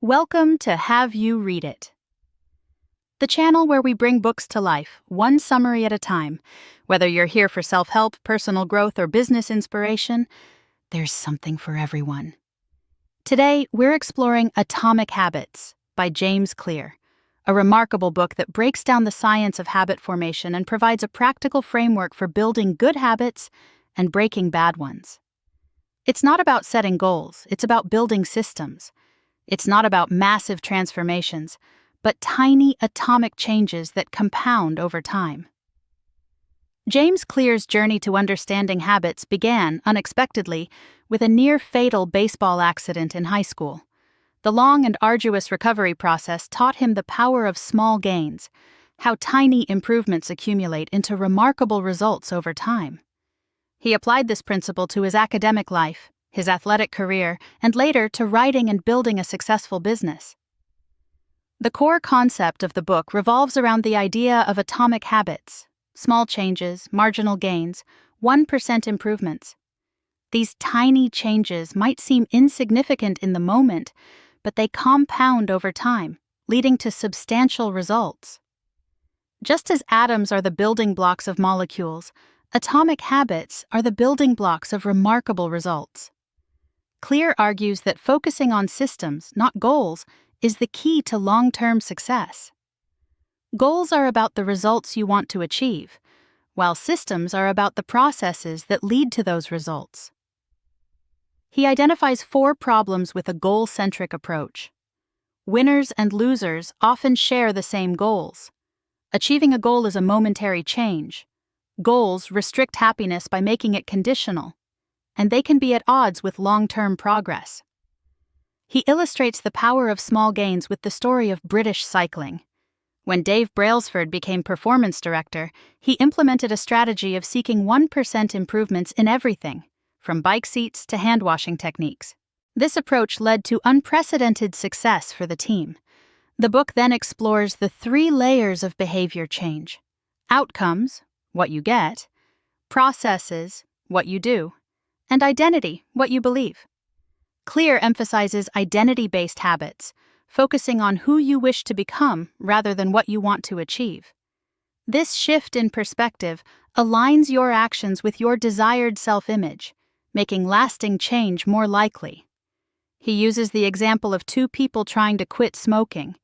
Welcome to Have You Read It, the channel where we bring books to life, one summary at a time. Whether you're here for self-help, personal growth, or business inspiration, there's something for everyone. Today, we're exploring Atomic Habits by James Clear, a remarkable book that breaks down the science of habit formation and provides a practical framework for building good habits and breaking bad ones. It's not about setting goals, it's about building systems. It's not about massive transformations, but tiny atomic changes that compound over time. James Clear's journey to understanding habits began, unexpectedly, with a near-fatal baseball accident in high school. The long and arduous recovery process taught him the power of small gains, how tiny improvements accumulate into remarkable results over time. He applied this principle to his academic life, his athletic career, and later to writing and building a successful business. The core concept of the book revolves around the idea of atomic habits, small changes, marginal gains, 1% improvements. These tiny changes might seem insignificant in the moment, but they compound over time, leading to substantial results. Just as atoms are the building blocks of molecules, atomic habits are the building blocks of remarkable results. Clear argues that focusing on systems, not goals, is the key to long-term success. Goals are about the results you want to achieve, while systems are about the processes that lead to those results. He identifies 4 problems with a goal-centric approach. Winners and losers often share the same goals. Achieving a goal is a momentary change. Goals restrict happiness by making it conditional, and they can be at odds with long-term progress. He illustrates the power of small gains with the story of British cycling. When Dave Brailsford became performance director, he implemented a strategy of seeking 1% improvements in everything, from bike seats to hand-washing techniques. This approach led to unprecedented success for the team. The book then explores the 3 layers of behavior change: outcomes, what you get; processes, what you do; and identity, what you believe. Clear emphasizes identity-based habits, focusing on who you wish to become rather than what you want to achieve. This shift in perspective aligns your actions with your desired self-image, making lasting change more likely. He uses the example of 2 people trying to quit smoking.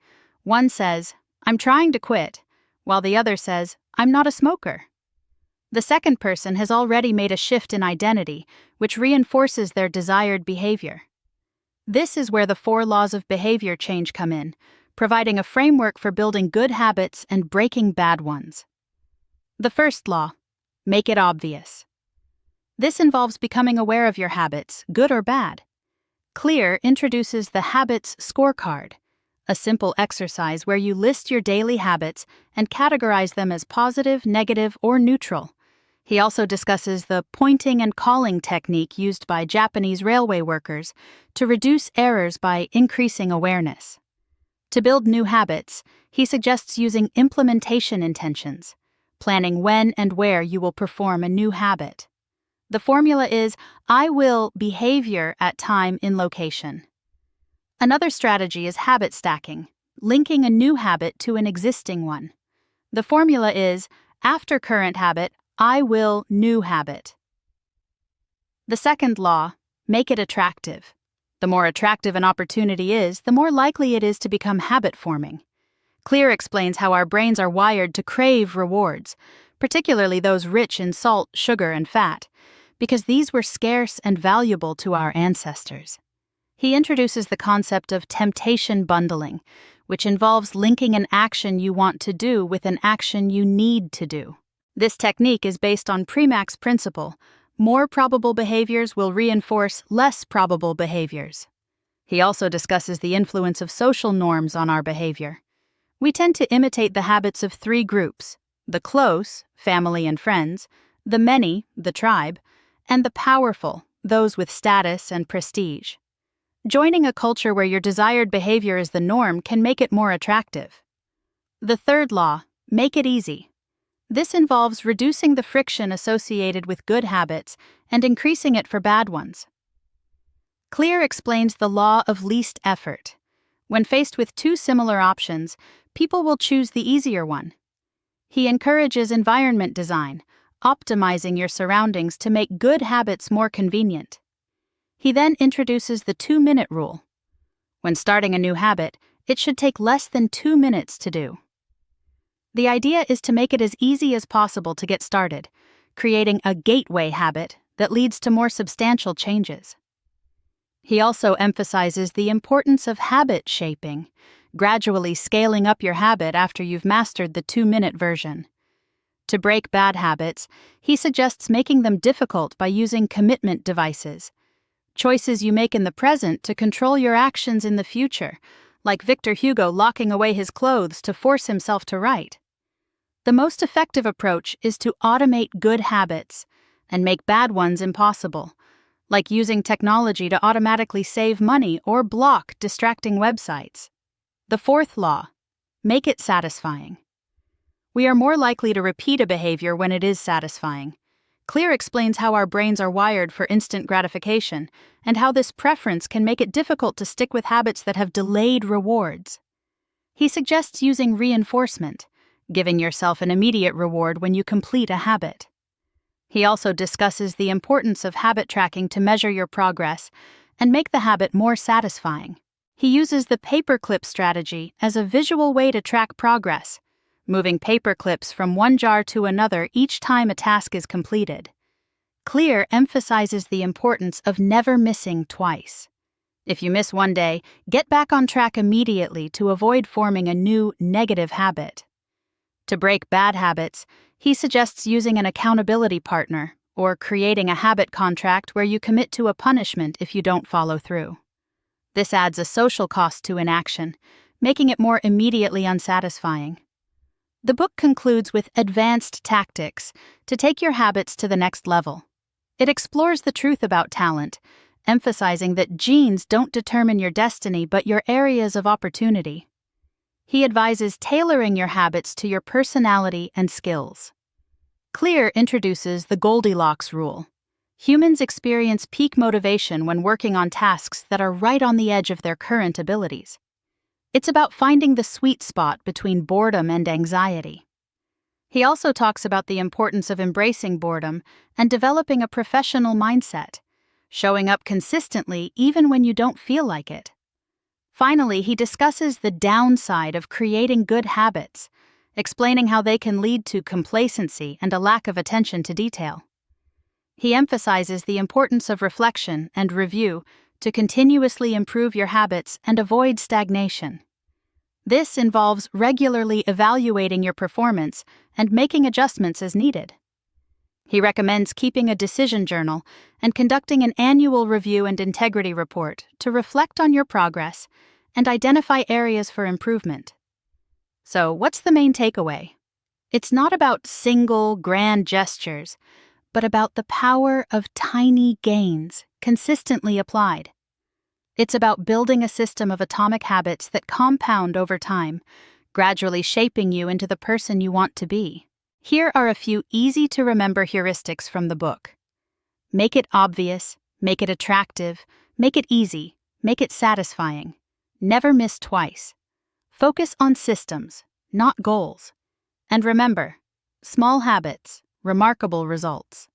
One says, "I'm trying to quit," while the other says, "I'm not a smoker." The second person has already made a shift in identity, which reinforces their desired behavior. This is where the 4 laws of behavior change come in, providing a framework for building good habits and breaking bad ones. The first law: make it obvious. This involves becoming aware of your habits, good or bad. Clear introduces the Habits Scorecard, a simple exercise where you list your daily habits and categorize them as positive, negative, or neutral. He also discusses the pointing and calling technique used by Japanese railway workers to reduce errors by increasing awareness. To build new habits, he suggests using implementation intentions, planning when and where you will perform a new habit. The formula is, I will behavior at time in location. Another strategy is habit stacking, linking a new habit to an existing one. The formula is, after current habit, I will new habit. The second law: make it attractive. The more attractive an opportunity is, the more likely it is to become habit-forming. Clear explains how our brains are wired to crave rewards, particularly those rich in salt, sugar, and fat, because these were scarce and valuable to our ancestors. He introduces the concept of temptation bundling, which involves linking an action you want to do with an action you need to do. This technique is based on Premack's principle: more probable behaviors will reinforce less probable behaviors. He also discusses the influence of social norms on our behavior. We tend to imitate the habits of 3 groups: the close, family and friends; the many, the tribe; and the powerful, those with status and prestige. Joining a culture where your desired behavior is the norm can make it more attractive. The third law: make it easy. This involves reducing the friction associated with good habits and increasing it for bad ones. Clear explains the law of least effort. When faced with two similar options, people will choose the easier one. He encourages environment design, optimizing your surroundings to make good habits more convenient. He then introduces the 2-minute rule. When starting a new habit, it should take less than 2 minutes to do. The idea is to make it as easy as possible to get started, creating a gateway habit that leads to more substantial changes. He also emphasizes the importance of habit shaping, gradually scaling up your habit after you've mastered the 2-minute version. To break bad habits, he suggests making them difficult by using commitment devices, choices you make in the present to control your actions in the future, like Victor Hugo locking away his clothes to force himself to write. The most effective approach is to automate good habits and make bad ones impossible, like using technology to automatically save money or block distracting websites. The fourth law: make it satisfying. We are more likely to repeat a behavior when it is satisfying. Clear explains how our brains are wired for instant gratification and how this preference can make it difficult to stick with habits that have delayed rewards. He suggests using reinforcement, giving yourself an immediate reward when you complete a habit. He also discusses the importance of habit tracking to measure your progress and make the habit more satisfying. He uses the paperclip strategy as a visual way to track progress, moving paper clips from one jar to another each time a task is completed. Clear emphasizes the importance of never missing twice. If you miss one day, get back on track immediately to avoid forming a new negative habit. To break bad habits, he suggests using an accountability partner or creating a habit contract where you commit to a punishment if you don't follow through. This adds a social cost to inaction, making it more immediately unsatisfying. The book concludes with advanced tactics to take your habits to the next level. It explores the truth about talent, emphasizing that genes don't determine your destiny but your areas of opportunity. He advises tailoring your habits to your personality and skills. Clear introduces the Goldilocks rule. Humans experience peak motivation when working on tasks that are right on the edge of their current abilities. It's about finding the sweet spot between boredom and anxiety. He also talks about the importance of embracing boredom and developing a professional mindset, showing up consistently even when you don't feel like it. Finally, he discusses the downside of creating good habits, explaining how they can lead to complacency and a lack of attention to detail. He emphasizes the importance of reflection and review to continuously improve your habits and avoid stagnation. This involves regularly evaluating your performance and making adjustments as needed. He recommends keeping a decision journal and conducting an annual review and integrity report to reflect on your progress and identify areas for improvement. So, what's the main takeaway? It's not about single, grand gestures, but about the power of tiny gains consistently applied. It's about building a system of atomic habits that compound over time, gradually shaping you into the person you want to be. Here are a few easy-to-remember heuristics from the book. Make it obvious, make it attractive, make it easy, make it satisfying. Never miss twice. Focus on systems, not goals. And remember, small habits, remarkable results.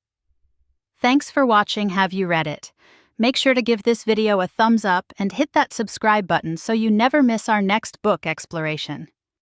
Thanks for watching Have You Read It? Make sure to give this video a thumbs up and hit that subscribe button so you never miss our next book exploration.